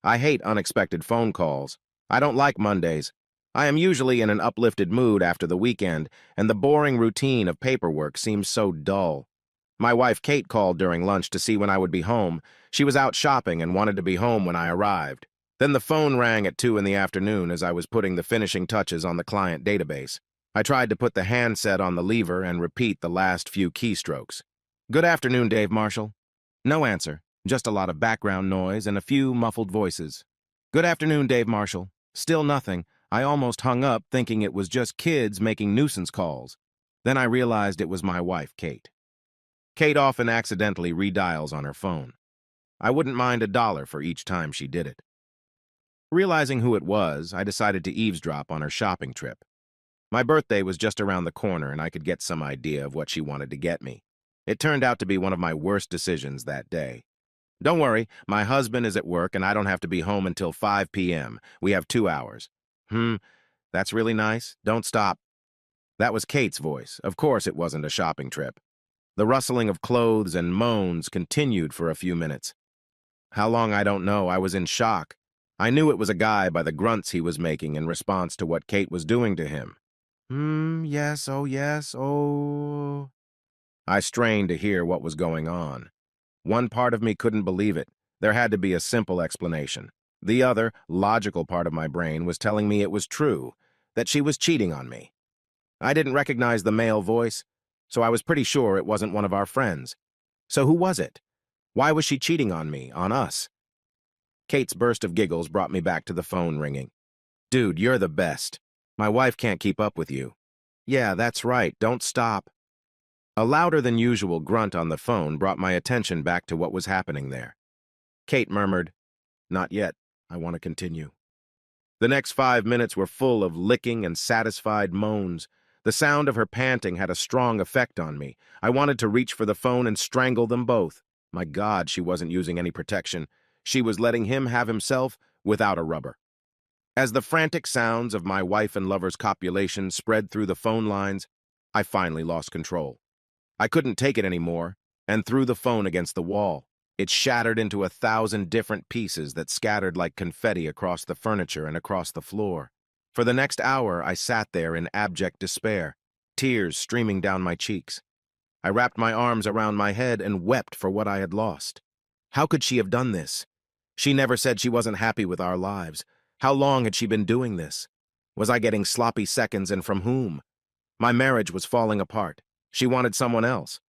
I hate unexpected phone calls. I don't like Mondays. I am usually in an uplifted mood after the weekend, and the boring routine of paperwork seems so dull. My wife Kate called during lunch to see when I would be home. She was out shopping and wanted to be home when I arrived. Then the phone rang at 2 in the afternoon as I was putting the finishing touches on the client database. I tried to put the handset on the lever and repeat the last few keystrokes. "Good afternoon, Dave Marshall." No answer, just a lot of background noise and a few muffled voices. "Good afternoon, Dave Marshall." Still nothing. I almost hung up thinking it was just kids making nuisance calls. Then I realized it was my wife, Kate. Kate often accidentally redials on her phone. I wouldn't mind $1 for each time she did it. Realizing who it was, I decided to eavesdrop on her shopping trip. My birthday was just around the corner and I could get some idea of what she wanted to get me. It turned out to be one of my worst decisions that day. "Don't worry, my husband is at work and I don't have to be home until 5 p.m. We have 2 hours. That's really nice. Don't stop." That was Kate's voice. Of course it wasn't a shopping trip. The rustling of clothes and moans continued for a few minutes. How long, I don't know. I was in shock. I knew it was a guy by the grunts he was making in response to what Kate was doing to him. Yes, oh yes, oh." I strained to hear what was going on. One part of me couldn't believe it. There had to be a simple explanation. The other, logical part of my brain was telling me it was true, that she was cheating on me. I didn't recognize the male voice, so I was pretty sure it wasn't one of our friends. So who was it? Why was she cheating on me, on us? Kate's burst of giggles brought me back to the phone ringing. "Dude, you're the best. My wife can't keep up with you." "Yeah, that's right. Don't stop." A louder than usual grunt on the phone brought my attention back to what was happening there. Kate murmured, "Not yet. I want to continue." The next 5 minutes were full of licking and satisfied moans. The sound of her panting had a strong effect on me. I wanted to reach for the phone and strangle them both. My God, she wasn't using any protection. She was letting him have himself without a rubber. As the frantic sounds of my wife and lover's copulation spread through the phone lines, I finally lost control. I couldn't take it anymore, and threw the phone against the wall. It shattered into 1,000 different pieces that scattered like confetti across the furniture and across the floor. For the next hour, I sat there in abject despair, tears streaming down my cheeks. I wrapped my arms around my head and wept for what I had lost. How could she have done this? She never said she wasn't happy with our lives. How long had she been doing this? Was I getting sloppy seconds, and from whom? My marriage was falling apart. She wanted someone else.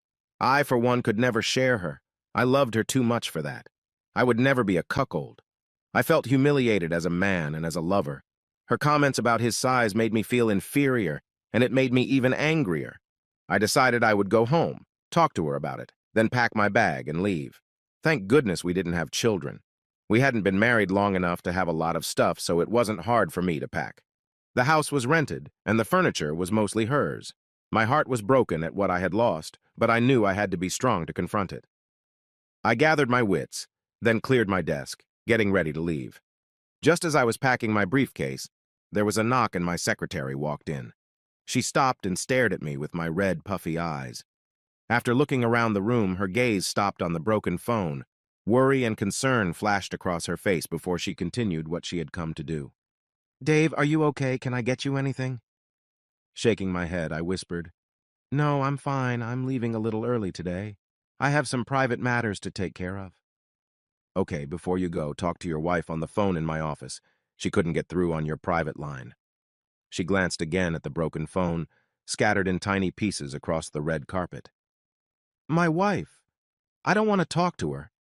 I, for one, could never share her. I loved her too much for that. I would never be a cuckold. I felt humiliated as a man and as a lover. Her comments about his size made me feel inferior, and it made me even angrier. I decided I would go home, talk to her about it, then pack my bag and leave. Thank goodness we didn't have children. We hadn't been married long enough to have a lot of stuff, so it wasn't hard for me to pack. The house was rented, and the furniture was mostly hers. My heart was broken at what I had lost, but I knew I had to be strong to confront it. I gathered my wits, then cleared my desk, getting ready to leave. Just as I was packing my briefcase, there was a knock and my secretary walked in. She stopped and stared at me with my red, puffy eyes. After looking around the room, her gaze stopped on the broken phone. Worry and concern flashed across her face before she continued what she had come to do. "Dave, are you okay? Can I get you anything?" Shaking my head, I whispered, "No, I'm fine. I'm leaving a little early today. I have some private matters to take care of." "Okay, before you go, talk to your wife on the phone in my office. She couldn't get through on your private line." She glanced again at the broken phone, scattered in tiny pieces across the red carpet. "My wife. I don't want to talk to her."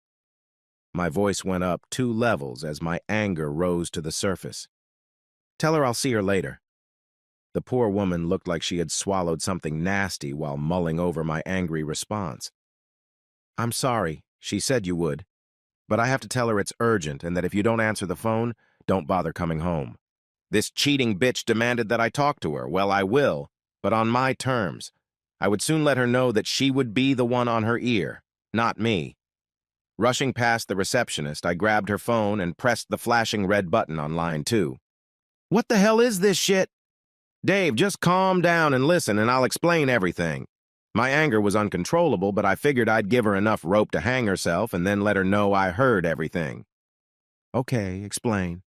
My voice went up 2 levels as my anger rose to the surface. "Tell her I'll see her later." The poor woman looked like she had swallowed something nasty while mulling over my angry response. "I'm sorry. She said you would. But I have to tell her it's urgent and that if you don't answer the phone, don't bother coming home. This cheating bitch demanded that I talk to her. Well, I will, but on my terms. I would soon let her know that she would be the one on her ear, not me." Rushing past the receptionist, I grabbed her phone and pressed the flashing red button on line 2. "What the hell is this shit?" "Dave, just calm down and listen, and I'll explain everything." My anger was uncontrollable, but I figured I'd give her enough rope to hang herself and then let her know I heard everything. Okay, explain.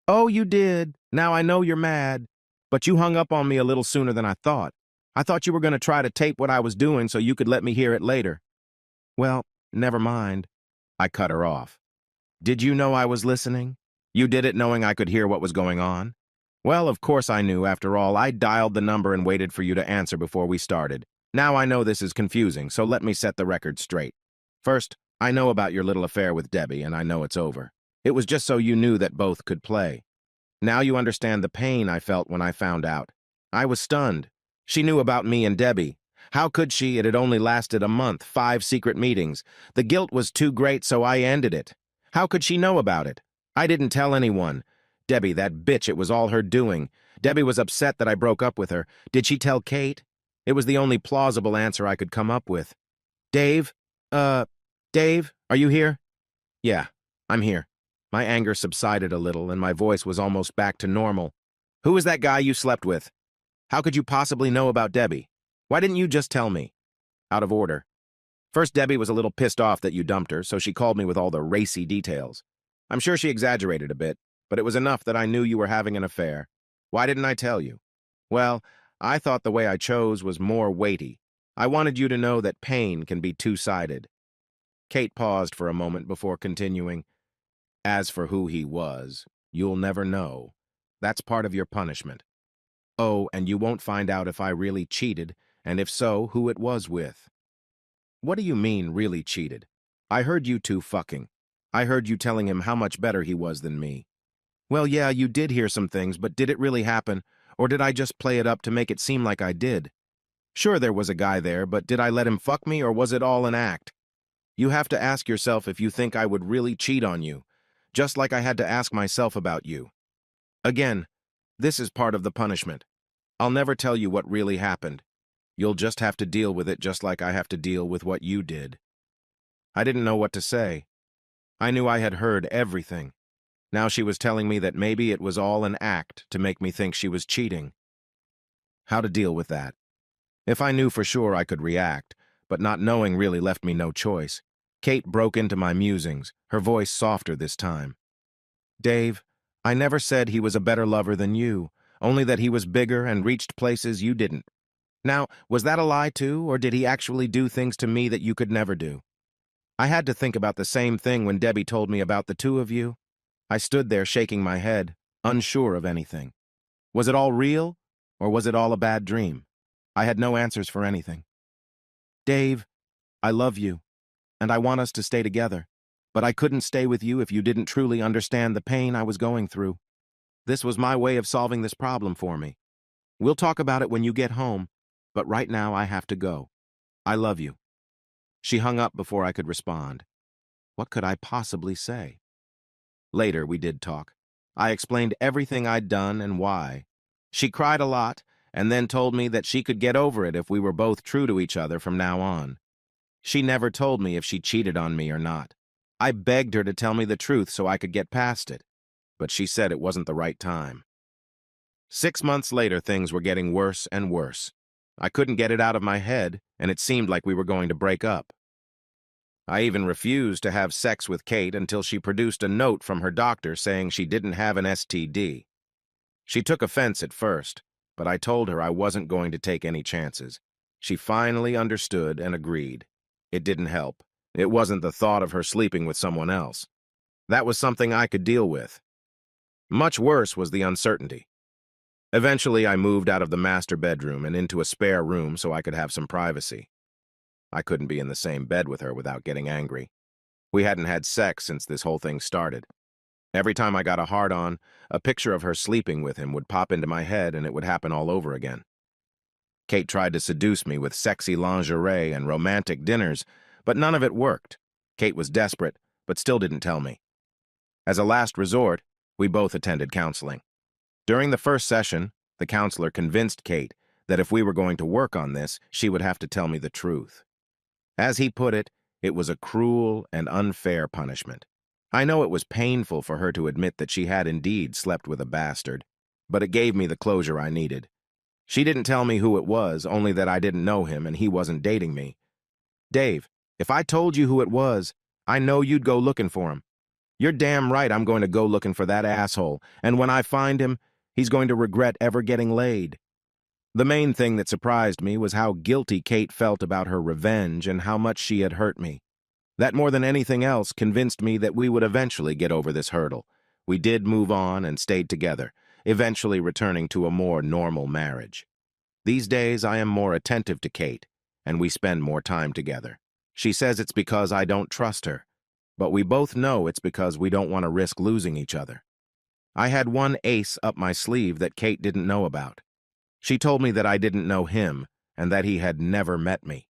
Oh, you did. Now I know you're mad. But you hung up on me a little sooner than I thought. I thought you were going to try to tape what I was doing so you could let me hear it later. Well, never mind. I cut her off. Did you know I was listening? You did it knowing I could hear what was going on? Well, of course I knew. After all, I dialed the number and waited for you to answer before we started. Now I know this is confusing, so let me set the record straight. First, I know about your little affair with Debbie, and I know it's over. It was just so you knew that both could play. Now you understand the pain I felt when I found out. I was stunned. She knew about me and Debbie. How could she? It had only lasted a month, 5 secret meetings. The guilt was too great, so I ended it. How could she know about it? I didn't tell anyone. Debbie, that bitch, it was all her doing. Debbie was upset that I broke up with her. Did she tell Kate? It was the only plausible answer I could come up with. Dave? Dave, are you here? Yeah, I'm here. My anger subsided a little, and my voice was almost back to normal. Who is that guy you slept with? How could you possibly know about Debbie? Why didn't you just tell me? Out of order. First, Debbie was a little pissed off that you dumped her, so she called me with all the racy details. I'm sure she exaggerated a bit, but it was enough that I knew you were having an affair. Why didn't I tell you? Well, I thought the way I chose was more weighty. I wanted you to know that pain can be two-sided. Kate paused for a moment before continuing. As for who he was, you'll never know. That's part of your punishment. Oh, and you won't find out if I really cheated, and if so, who it was with. What do you mean, really cheated? I heard you two fucking. I heard you telling him how much better he was than me. Well, yeah, you did hear some things, but did it really happen? Or did I just play it up to make it seem like I did? Sure, there was a guy there, but did I let him fuck me, or was it all an act? You have to ask yourself if you think I would really cheat on you, just like I had to ask myself about you. Again, this is part of the punishment. I'll never tell you what really happened. You'll just have to deal with it just like I have to deal with what you did. I didn't know what to say. I knew I had heard everything. Now she was telling me that maybe it was all an act to make me think she was cheating. How to deal with that? If I knew for sure I could react, but not knowing really left me no choice. Kate broke into my musings, her voice softer this time. Dave, I never said he was a better lover than you, only that he was bigger and reached places you didn't. Now, was that a lie too, or did he actually do things to me that you could never do? I had to think about the same thing when Debbie told me about the two of you. I stood there shaking my head, unsure of anything. Was it all real, or was it all a bad dream? I had no answers for anything. Dave, I love you, and I want us to stay together, but I couldn't stay with you if you didn't truly understand the pain I was going through. This was my way of solving this problem for me. We'll talk about it when you get home, but right now I have to go. I love you. She hung up before I could respond. What could I possibly say? Later, we did talk. I explained everything I'd done and why. She cried a lot, and then told me that she could get over it if we were both true to each other from now on. She never told me if she cheated on me or not. I begged her to tell me the truth so I could get past it, but she said it wasn't the right time. 6 months later, things were getting worse and worse. I couldn't get it out of my head, and it seemed like we were going to break up. I even refused to have sex with Kate until she produced a note from her doctor saying she didn't have an STD. She took offense at first, but I told her I wasn't going to take any chances. She finally understood and agreed. It didn't help. It wasn't the thought of her sleeping with someone else. That was something I could deal with. Much worse was the uncertainty. Eventually, I moved out of the master bedroom and into a spare room so I could have some privacy. I couldn't be in the same bed with her without getting angry. We hadn't had sex since this whole thing started. Every time I got a hard-on, a picture of her sleeping with him would pop into my head and it would happen all over again. Kate tried to seduce me with sexy lingerie and romantic dinners, but none of it worked. Kate was desperate, but still didn't tell me. As a last resort, we both attended counseling. During the first session, the counselor convinced Kate that if we were going to work on this, she would have to tell me the truth. As he put it, it was a cruel and unfair punishment. I know it was painful for her to admit that she had indeed slept with a bastard, but it gave me the closure I needed. She didn't tell me who it was, only that I didn't know him and he wasn't dating me. Dave, if I told you who it was, I know you'd go looking for him. You're damn right I'm going to go looking for that asshole, and when I find him, he's going to regret ever getting laid. The main thing that surprised me was how guilty Kate felt about her revenge and how much she had hurt me. That more than anything else convinced me that we would eventually get over this hurdle. We did move on and stayed together, eventually returning to a more normal marriage. These days, I am more attentive to Kate, and we spend more time together. She says it's because I don't trust her, but we both know it's because we don't want to risk losing each other. I had one ace up my sleeve that Kate didn't know about. She told me that I didn't know him and that he had never met me.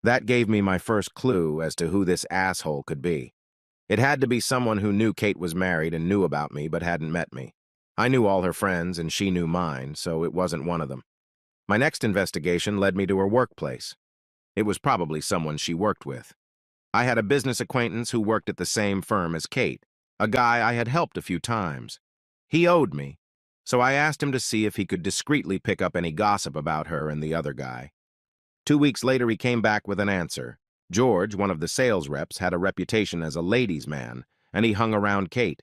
That gave me my first clue as to who this asshole could be. It had to be someone who knew Kate was married and knew about me but hadn't met me. I knew all her friends and she knew mine, so it wasn't one of them. My next investigation led me to her workplace. It was probably someone she worked with. I had a business acquaintance who worked at the same firm as Kate, a guy I had helped a few times. He owed me, so I asked him to see if he could discreetly pick up any gossip about her and the other guy. 2 weeks later, he came back with an answer. George, one of the sales reps, had a reputation as a ladies' man, and he hung around Kate.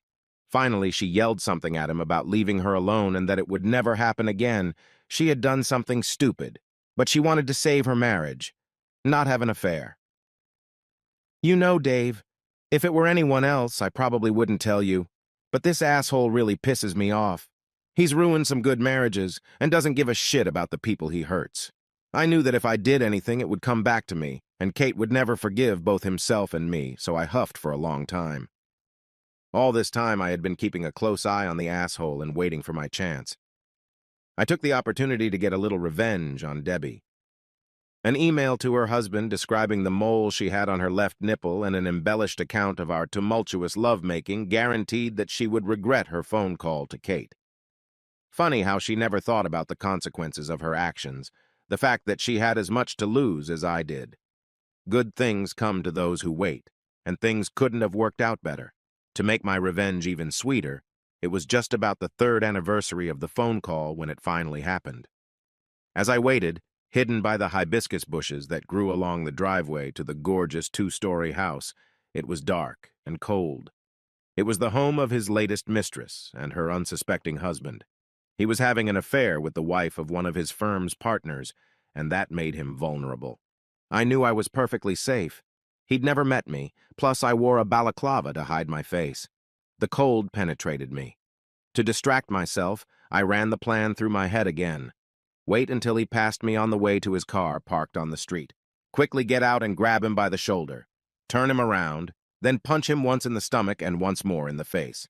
Finally, she yelled something at him about leaving her alone and that it would never happen again. She had done something stupid, but she wanted to save her marriage, not have an affair. You know, Dave, if it were anyone else, I probably wouldn't tell you, but this asshole really pisses me off. He's ruined some good marriages and doesn't give a shit about the people he hurts. I knew that if I did anything, it would come back to me, and Kate would never forgive both himself and me, so I huffed for a long time. All this time, I had been keeping a close eye on the asshole and waiting for my chance. I took the opportunity to get a little revenge on Debbie. An email to her husband describing the mole she had on her left nipple and an embellished account of our tumultuous lovemaking guaranteed that she would regret her phone call to Kate. Funny how she never thought about the consequences of her actions, the fact that she had as much to lose as I did. Good things come to those who wait, and things couldn't have worked out better. To make my revenge even sweeter, it was just about the 3rd anniversary of the phone call when it finally happened. As I waited, hidden by the hibiscus bushes that grew along the driveway to the gorgeous 2-story house, it was dark and cold. It was the home of his latest mistress and her unsuspecting husband. He was having an affair with the wife of one of his firm's partners, and that made him vulnerable. I knew I was perfectly safe. He'd never met me, plus I wore a balaclava to hide my face. The cold penetrated me. To distract myself, I ran the plan through my head again. Wait until he passed me on the way to his car parked on the street. Quickly get out and grab him by the shoulder. Turn him around, then punch him once in the stomach and once more in the face.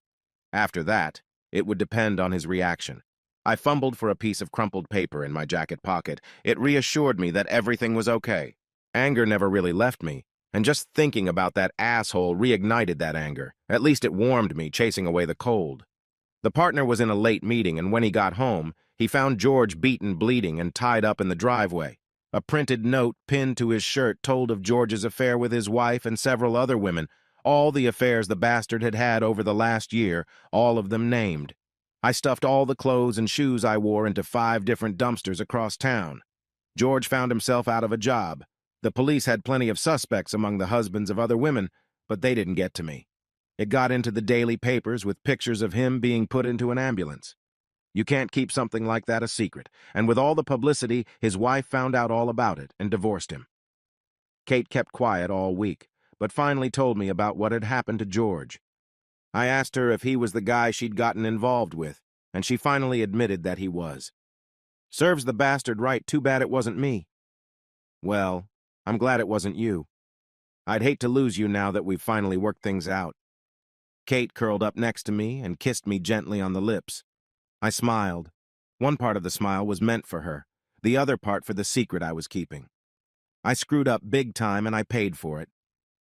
After that, it would depend on his reaction. I fumbled for a piece of crumpled paper in my jacket pocket. It reassured me that everything was okay. Anger never really left me, and just thinking about that asshole reignited that anger. At least it warmed me, chasing away the cold. The partner was in a late meeting, and when he got home, he found George beaten, bleeding, and tied up in the driveway. A printed note pinned to his shirt told of George's affair with his wife and several other women, all the affairs the bastard had had over the last year, all of them named. I stuffed all the clothes and shoes I wore into 5 different dumpsters across town. George found himself out of a job. The police had plenty of suspects among the husbands of other women, but they didn't get to me. It got into the daily papers with pictures of him being put into an ambulance. You can't keep something like that a secret, and with all the publicity, his wife found out all about it and divorced him. Kate kept quiet all week, but finally told me about what had happened to George. I asked her if he was the guy she'd gotten involved with, and she finally admitted that he was. Serves the bastard right, too bad it wasn't me. Well, I'm glad it wasn't you. I'd hate to lose you now that we've finally worked things out. Kate curled up next to me and kissed me gently on the lips. I smiled. One part of the smile was meant for her, the other part for the secret I was keeping. I screwed up big time and I paid for it.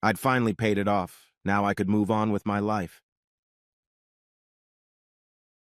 I'd finally paid it off. Now I could move on with my life.